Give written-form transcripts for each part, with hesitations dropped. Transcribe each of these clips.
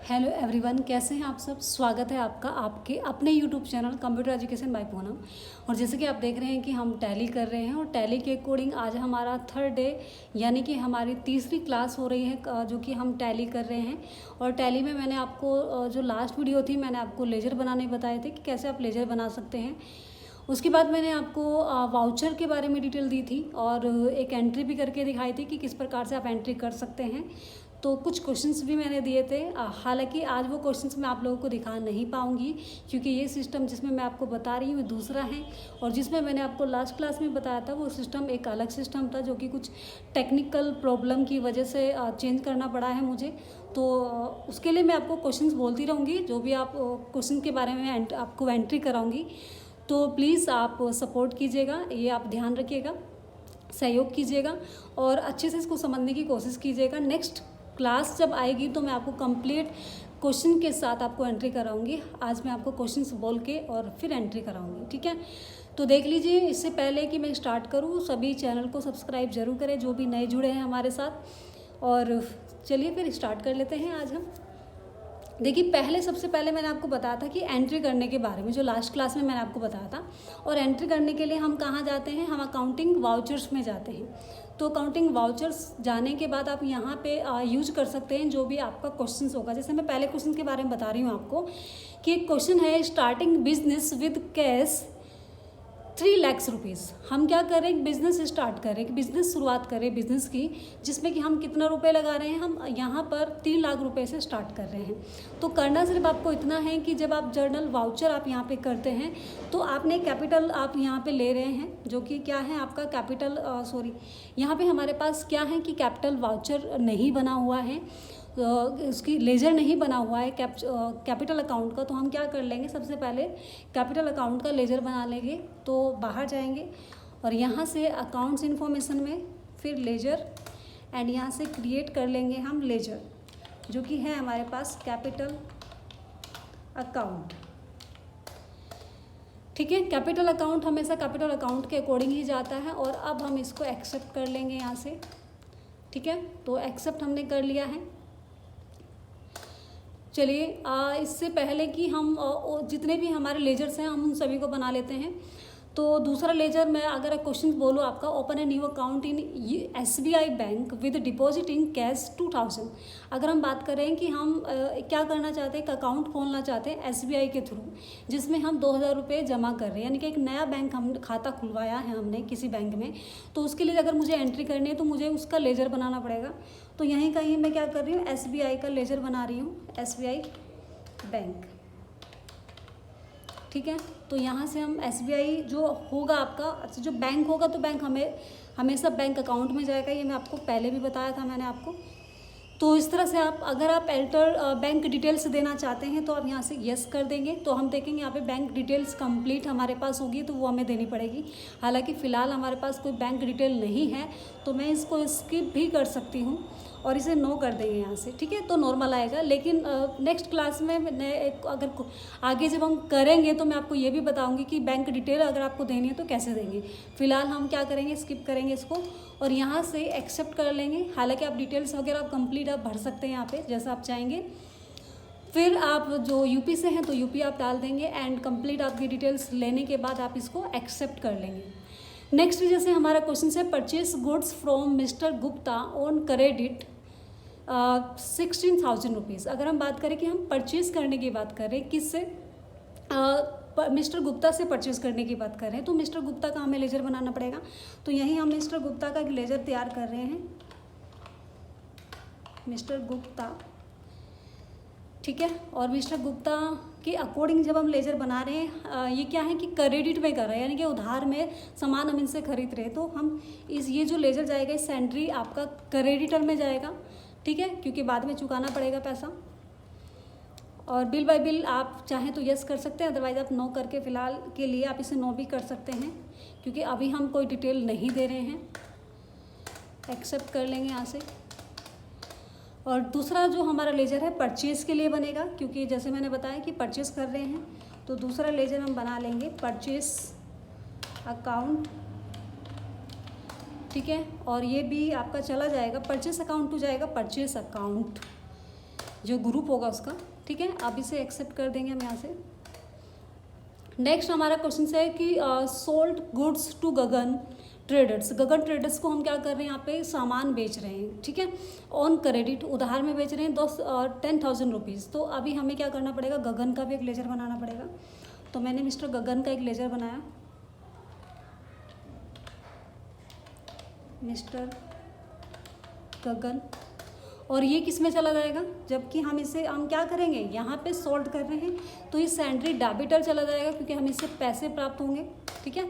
Hello everyone, कैसे हैं आप सब। स्वागत है आपका आपके अपने YouTube channel computer education by Poonam. और जैसे कि आप देख रहे हैं कि हम टैली कर रहे हैं और टैली के अकॉर्डिंग आज हमारा थर्ड डे यानी कि हमारी तीसरी क्लास हो रही है जो कि हम टैली कर रहे हैं। और टैली में मैंने आपको जो लास्ट वीडियो थी मैंने आपको लेजर बनाने बताए थे कि कैसे आप लेजर बना सकते हैं। उसके बाद मैंने आपको वाउचर के बारे में डिटेल दी थी और एक एंट्री भी करके दिखाई थी कि किस प्रकार से आप एंट्री कर सकते हैं। तो कुछ क्वेश्चंस भी मैंने दिए थे। हालांकि आज वो क्वेश्चंस मैं आप लोगों को दिखा नहीं पाऊंगी क्योंकि ये सिस्टम जिसमें मैं आपको बता रही हूँ वो दूसरा है और जिसमें मैंने आपको लास्ट क्लास में बताया था वो सिस्टम एक अलग सिस्टम था जो कि कुछ टेक्निकल प्रॉब्लम की वजह से चेंज करना पड़ा है मुझे। तो उसके लिए मैं आपको क्वेश्चंस बोलती रहूँगी, जो भी आप क्वेश्चन के बारे में आपको एंट्री कराऊँगी। तो प्लीज़ आप सपोर्ट कीजिएगा, ये आप ध्यान रखिएगा, सहयोग कीजिएगा और अच्छे से इसको समझने की कोशिश कीजिएगा। नेक्स्ट क्लास जब आएगी तो मैं आपको कंप्लीट क्वेश्चन के साथ आपको एंट्री कराऊंगी। आज मैं आपको क्वेश्चंस बोल के और फिर एंट्री कराऊंगी, ठीक है। तो देख लीजिए, इससे पहले कि मैं स्टार्ट करूं सभी चैनल को सब्सक्राइब जरूर करें जो भी नए जुड़े हैं हमारे साथ। और चलिए फिर स्टार्ट कर लेते हैं। आज हम देखिए, सबसे पहले मैंने आपको बताया था कि एंट्री करने के बारे में, जो लास्ट क्लास में मैंने आपको बताया था। और एंट्री करने के लिए हम कहाँ जाते हैं, हम अकाउंटिंग वाउचर्स में जाते हैं। तो अकाउंटिंग वाउचर्स जाने के बाद आप यहाँ पे यूज कर सकते हैं जो भी आपका क्वेश्चन होगा। जैसे मैं पहले क्वेश्चन के बारे में बता रही हूँ आपको कि एक क्वेश्चन है, starting business with cash 3 lakh rupees. हम क्या करें, एक बिज़नेस स्टार्ट करें, एक बिज़नेस शुरुआत करें बिज़नेस की, जिसमें कि हम कितना रुपए लगा रहे हैं, हम यहाँ पर 3 लाख रुपए से स्टार्ट कर रहे हैं। तो करना सिर्फ आपको इतना है कि जब आप जर्नल वाउचर आप यहाँ पे करते हैं तो आपने कैपिटल आप यहाँ पे ले रहे हैं, जो कि क्या है आपका कैपिटल यहाँ पे हमारे पास क्या है कि कैपिटल वाउचर नहीं बना हुआ है, उसकी लेजर नहीं बना हुआ है कैपिटल अकाउंट का। तो हम क्या कर लेंगे, सबसे पहले कैपिटल अकाउंट का लेजर बना लेंगे। तो बाहर जाएंगे और यहाँ से अकाउंट्स इन्फॉर्मेशन में फिर लेजर एंड यहाँ से क्रिएट कर लेंगे हम लेजर, जो कि है हमारे पास कैपिटल अकाउंट, ठीक है। कैपिटल अकाउंट हमेशा कैपिटल अकाउंट के अकॉर्डिंग ही जाता है। और अब हम इसको एक्सेप्ट कर लेंगे यहाँ से, ठीक है। तो एक्सेप्ट हमने कर लिया है। चलिए, इससे पहले कि हम जितने भी हमारे लेजर्स हैं हम उन सभी को बना लेते हैं। तो दूसरा लेजर मैं अगर क्वेश्चन बोलूँ आपका, open a new account in SBI bank with deposit in cash 2000। अगर हम बात करें कि हम क्या करना चाहते हैं, एक अकाउंट खोलना चाहते हैं SBI के थ्रू, जिसमें हम 2000 रुपये जमा कर रहे हैं, यानी कि एक नया बैंक हम खाता खुलवाया है हमने किसी बैंक में। तो उसके लिए अगर मुझे एंट्री करनी है तो मुझे उसका लेजर बनाना पड़ेगा। तो यहीं कहीं मैं क्या कर रही हूँ, SBI का लेजर बना रही हूँ, SBI बैंक, ठीक है। तो यहाँ से हम SBI जो होगा आपका, जो बैंक होगा तो बैंक हमेशा बैंक अकाउंट में जाएगा, ये मैं आपको पहले भी बताया था मैंने आपको। तो इस तरह से आप अगर आप एंटर बैंक डिटेल्स देना चाहते हैं तो आप यहाँ से यस कर देंगे। तो हम देखेंगे यहाँ पे बैंक डिटेल्स कंप्लीट हमारे पास होगी तो वो हमें देनी पड़ेगी। हालांकि फ़िलहाल हमारे पास कोई बैंक डिटेल नहीं है तो मैं इसको स्किप भी कर सकती हूँ और इसे नो कर देंगे यहाँ से, ठीक है। तो नॉर्मल आएगा। लेकिन नेक्स्ट क्लास में अगर आगे जब हम करेंगे तो मैं आपको ये भी बताऊंगी कि बैंक डिटेल अगर आपको देनी है तो कैसे देंगे। फिलहाल हम क्या करेंगे, स्किप करेंगे इसको और यहाँ से एक्सेप्ट कर लेंगे। हालांकि आप डिटेल्स वगैरह आप कंप्लीट आप भर सकते हैं यहाँ पे जैसा आप चाहेंगे। फिर आप जो यूपी से हैं तो यूपी आप डाल देंगे एंड कंप्लीट आपकी डिटेल्स लेने के बाद आप इसको एक्सेप्ट कर लेंगे। नेक्स्ट जैसे हमारा क्वेश्चन है, purchase goods from mister Gupta on credit 16,000 rupees. अगर हम बात करें कि हम परचेज़ करने की बात करें किससे, मिस्टर गुप्ता से परचेज़ करने की बात करें तो मिस्टर गुप्ता का हमें लेजर बनाना पड़ेगा। तो यहीं हम मिस्टर गुप्ता का लेजर तैयार कर रहे हैं, मिस्टर गुप्ता, ठीक है। और मिस्टर गुप्ता के अकॉर्डिंग जब हम लेजर बना रहे हैं, ये क्या है कि क्रेडिट में कर रहे हैं, यानी कि उधार में सामान हम इनसे खरीद रहे हैं। तो हम ये जो लेजर जाएगा इस एंट्री आपका क्रेडिटर में जाएगा, ठीक है, क्योंकि बाद में चुकाना पड़ेगा पैसा। और बिल बाय बिल आप चाहें तो यस कर सकते हैं, अदरवाइज आप नो करके फ़िलहाल के लिए आप इसे नो भी कर सकते हैं क्योंकि अभी हम कोई डिटेल नहीं दे रहे हैं। एक्सेप्ट कर लेंगे यहाँ से। और दूसरा जो हमारा लेजर है परचेज़ के लिए बनेगा, क्योंकि जैसे मैंने बताया कि परचेज़ कर रहे हैं तो दूसरा लेजर हम बना लेंगे परचेज़ अकाउंट, ठीक है। और ये भी आपका चला जाएगा, परचेस अकाउंट टू जाएगा परचेस अकाउंट, जो ग्रुप होगा उसका, ठीक है। अब इसे एक्सेप्ट कर देंगे हम यहाँ से। नेक्स्ट हमारा क्वेश्चन है कि sold goods to Gagan traders. Gagan traders को हम क्या कर रहे हैं, यहाँ पे सामान बेच रहे हैं, ठीक है, ऑन क्रेडिट, उधार में बेच रहे हैं 10,000 रुपीज़। तो अभी हमें क्या करना पड़ेगा, गगन का भी एक लेजर बनाना पड़ेगा। तो मैंने मिस्टर गगन का एक लेजर बनाया, मिस्टर गगन, और ये किस में चला जाएगा, जबकि हम क्या करेंगे, यहाँ पे सोल्ड कर रहे हैं तो ये सैंड्री डेबिटर चला जाएगा क्योंकि हमें इससे पैसे प्राप्त होंगे, ठीक है।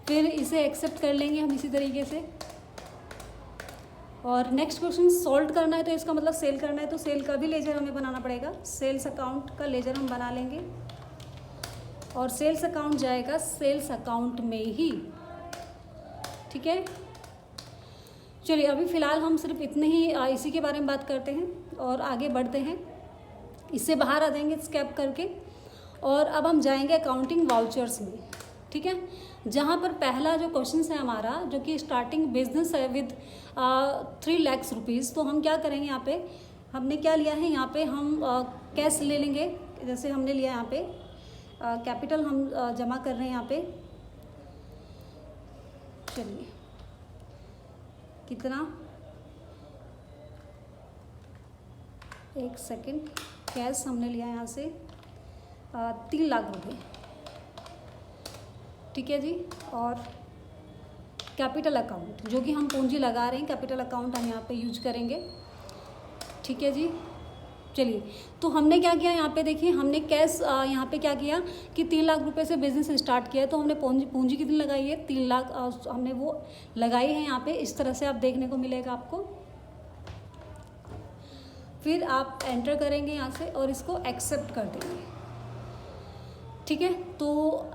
फिर इसे एक्सेप्ट कर लेंगे हम इसी तरीके से। और नेक्स्ट क्वेश्चन, सोल्ड करना है तो इसका मतलब सेल करना है, तो सेल का भी लेजर हमें बनाना पड़ेगा। सेल्स अकाउंट का लेजर हम बना लेंगे और सेल्स अकाउंट जाएगा सेल्स अकाउंट में ही, ठीक है। चलिए अभी फ़िलहाल हम सिर्फ इतने ही इसी के बारे में बात करते हैं और आगे बढ़ते हैं। इससे बाहर आ जाएंगे स्कैप करके, और अब हम जाएंगे अकाउंटिंग वाउचर्स में, ठीक है। जहाँ पर पहला जो क्वेश्चन है हमारा, जो कि स्टार्टिंग बिजनेस है विद 3 लाख रुपीज़। तो हम क्या करेंगे, यहाँ पे हमने क्या लिया है, यहाँ पे हम कैश ले लेंगे। जैसे हमने लिया यहाँ पे कैपिटल हम जमा कर रहे हैं यहाँ पे, चलिए कितना, एक सेकंड, कैश हमने लिया यहाँ से 3 लाख रुपए, ठीक है जी। और कैपिटल अकाउंट जो कि हम पूंजी लगा रहे हैं, कैपिटल अकाउंट हम यहाँ पे यूज करेंगे, ठीक है जी। चलिए तो हमने क्या किया, यहाँ पे देखिए हमने कैश यहाँ पे क्या किया कि 3 लाख रुपए से बिजनेस स्टार्ट किया। तो हमने पूंजी कितनी लगाई है, 3 लाख हमने वो लगाई है यहाँ पे, इस तरह से आप देखने को मिलेगा आपको। फिर आप एंटर करेंगे यहाँ से और इसको एक्सेप्ट कर देंगे, ठीक है। तो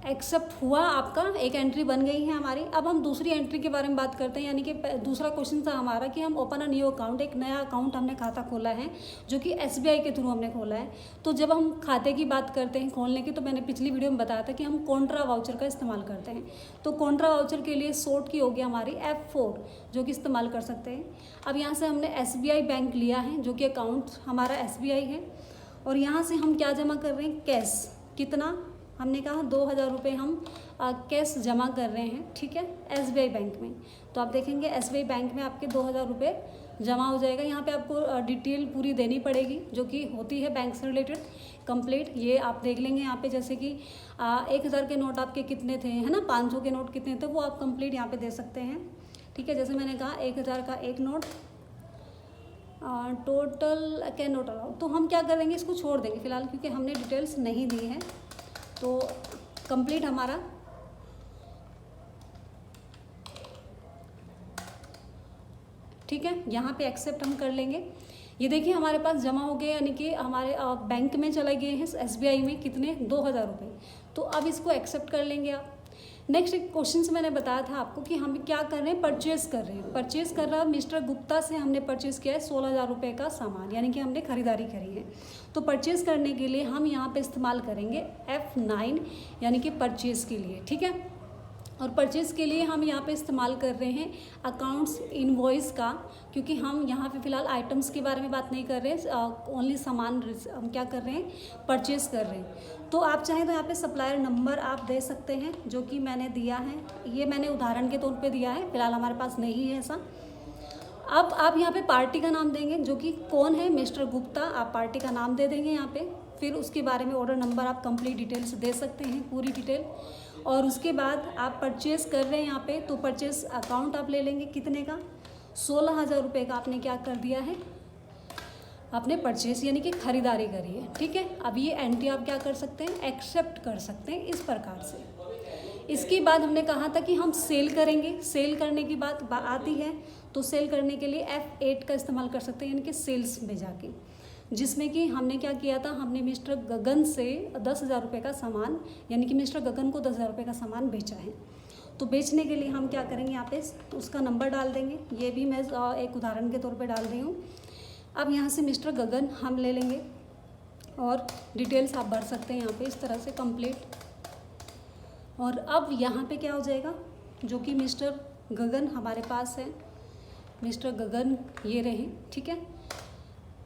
एक्सेप्ट हुआ, आपका एक एंट्री बन गई है हमारी। अब हम दूसरी एंट्री के बारे में बात करते हैं, यानी कि दूसरा क्वेश्चन था हमारा कि हम ओपन अ न्यू अकाउंट, एक नया अकाउंट हमने खाता खोला है जो कि SBI के थ्रू हमने खोला है। तो जब हम खाते की बात करते हैं खोलने की, तो मैंने पिछली वीडियो में बताया था कि हम कॉन्ट्रा वाउचर का इस्तेमाल करते हैं। तो कॉन्ट्रा वाउचर के लिए शॉर्ट की होगी हमारी F4, जो कि इस्तेमाल कर सकते हैं। अब यहाँ से हमने SBI बैंक लिया है, जो कि अकाउंट हमारा SBI है, और यहाँ से हम क्या जमा कर रहे हैं, कैश। कितना, हमने कहा 2,000 रुपये हम कैश जमा कर रहे हैं, ठीक है, SBI बैंक में। तो आप देखेंगे SBI बैंक में आपके 2,000 रुपये जमा हो जाएगा। यहाँ पे आपको डिटेल पूरी देनी पड़ेगी जो कि होती है बैंक से रिलेटेड कंप्लीट। ये आप देख लेंगे यहाँ पे, जैसे कि 1,000 के नोट आपके कितने थे, है ना, 500 के नोट कितने थे, वो आप कंप्लीट यहाँ पे दे सकते हैं, ठीक है। जैसे मैंने कहा 1,000 का एक note, total can note allowed. तो हम क्या करेंगे, इसको छोड़ देंगे फिलहाल क्योंकि हमने डिटेल्स नहीं दी है। तो कंप्लीट हमारा ठीक है, यहाँ पे एक्सेप्ट हम कर लेंगे। ये देखिए हमारे पास जमा हो गए, यानी कि हमारे बैंक में चले गए हैं SBI में कितने, 2,000 रुपये। तो अब इसको एक्सेप्ट कर लेंगे आप। नेक्स्ट एक क्वेश्चन से मैंने बताया था आपको कि हम क्या कर रहे हैं, परचेज कर रहे हैं। परचेज कर रहा मिस्टर गुप्ता से हमने परचेज किया है 16,000 रुपये का सामान, यानी कि हमने खरीदारी करी है। तो परचेज करने के लिए हम यहाँ पे इस्तेमाल करेंगे F9, यानी कि परचेज के लिए, ठीक है। और परचेज़ के लिए हम यहाँ पे इस्तेमाल कर रहे हैं अकाउंट्स इनवॉइस का, क्योंकि हम यहाँ पे फ़िलहाल आइटम्स के बारे में बात नहीं कर रहे हैं, ओनली सामान हम क्या कर रहे हैं, परचेज़ कर रहे हैं। तो आप चाहें तो यहाँ पे सप्लायर नंबर आप दे सकते हैं, जो कि मैंने दिया है, ये मैंने उदाहरण के तौर पे दिया है, फिलहाल हमारे पास नहीं है ऐसा। अब आप यहाँ पे पार्टी का नाम देंगे, जो कि कौन है, मिस्टर गुप्ता, आप पार्टी का नाम दे देंगे यहाँ पे। फिर उसके बारे में ऑर्डर नंबर आप कंप्लीट डिटेल्स दे सकते हैं, पूरी डिटेल। और उसके बाद आप परचेज़ कर रहे हैं यहाँ पे, तो परचेज़ अकाउंट आप ले लेंगे, कितने का, 16,000 रुपये का आपने क्या कर दिया है, आपने परचेज़ यानी कि खरीदारी करी है, ठीक है। अब ये एंट्री आप क्या कर सकते हैं, एक्सेप्ट कर सकते हैं इस प्रकार से। इसके बाद हमने कहा था कि हम सेल करेंगे, सेल करने की बात आती है, तो सेल करने के लिए F8 का इस्तेमाल कर सकते हैं, यानी कि सेल्स में जाके, जिसमें कि हमने क्या किया था, हमने मिस्टर गगन से 10,000 रुपये का सामान, यानी कि मिस्टर गगन को 10,000 रुपये का सामान बेचा है। तो बेचने के लिए हम क्या करेंगे, यहाँ पे तो उसका नंबर डाल देंगे, ये भी मैं एक उदाहरण के तौर पे डाल रही हूँ। अब यहाँ से मिस्टर गगन हम ले लेंगे और डिटेल्स आप भर सकते हैं यहाँ पे इस तरह से कंप्लीट। और अब यहाँ पे क्या हो जाएगा, जो कि मिस्टर गगन हमारे पास है, मिस्टर गगन ये रहे, ठीक है।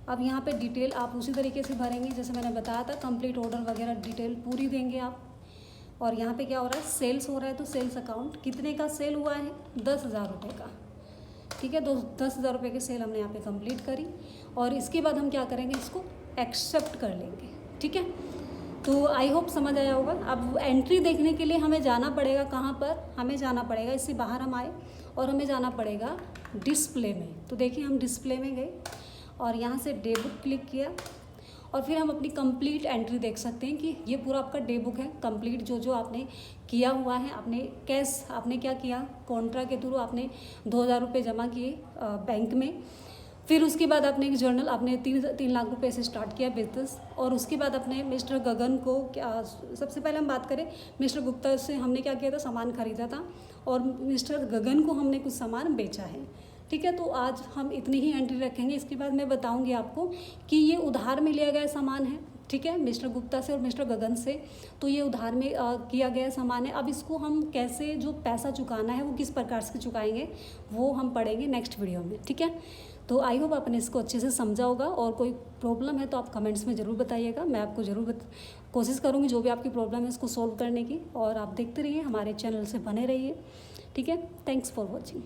अब यहाँ पे डिटेल आप उसी तरीके से भरेंगे जैसे मैंने बताया था, कंप्लीट ऑर्डर वगैरह डिटेल पूरी देंगे आप। और यहाँ पे क्या हो रहा है, सेल्स हो रहा है, तो सेल्स अकाउंट कितने का सेल हुआ है, 10,000 रुपये का, ठीक है। 10,000 रुपये की सेल हमने यहाँ पे कंप्लीट करी। और इसके बाद हम क्या करेंगे, इसको एक्सेप्ट कर लेंगे, ठीक है। तो आई होप समझ आया होगा। अब एंट्री देखने के लिए हमें जाना पड़ेगा कहाँ पर, हमें जाना पड़ेगा, इससे बाहर हम आए और हमें जाना पड़ेगा डिस्प्ले में। तो देखिए हम डिस्प्ले में गए और यहाँ से डे बुक क्लिक किया और फिर हम अपनी कंप्लीट एंट्री देख सकते हैं कि ये पूरा आपका डे बुक है कंप्लीट, जो जो आपने किया हुआ है। आपने कैश आपने क्या किया, कॉन्ट्रा के थ्रू आपने 2,000 रुपये जमा किए बैंक में। फिर उसके बाद आपने एक जर्नल, आपने 3 लाख रुपए से स्टार्ट किया बिजनेस। और उसके बाद अपने मिस्टर गगन को क्या, सबसे पहले हम बात करें मिस्टर गुप्ता से हमने क्या किया था, सामान खरीदा था और मिस्टर गगन को हमने कुछ सामान बेचा है, ठीक है। तो आज हम इतनी ही एंट्री रखेंगे। इसके बाद मैं बताऊंगी आपको कि ये उधार में लिया गया सामान है, ठीक है, मिस्टर गुप्ता से और मिस्टर गगन से। तो ये उधार में किया गया सामान है। अब इसको हम कैसे, जो पैसा चुकाना है वो किस प्रकार से चुकाएंगे वो हम पढ़ेंगे नेक्स्ट वीडियो में, ठीक है। तो आई होप आपने इसको अच्छे से समझा होगा। और कोई प्रॉब्लम है तो आप कमेंट्स में ज़रूर बताइएगा, मैं आपको ज़रूर कोशिश करूँगी जो भी आपकी प्रॉब्लम है उसको सॉल्व करने की। और आप देखते रहिए, हमारे चैनल से बने रहिए, ठीक है। Thanks for watching.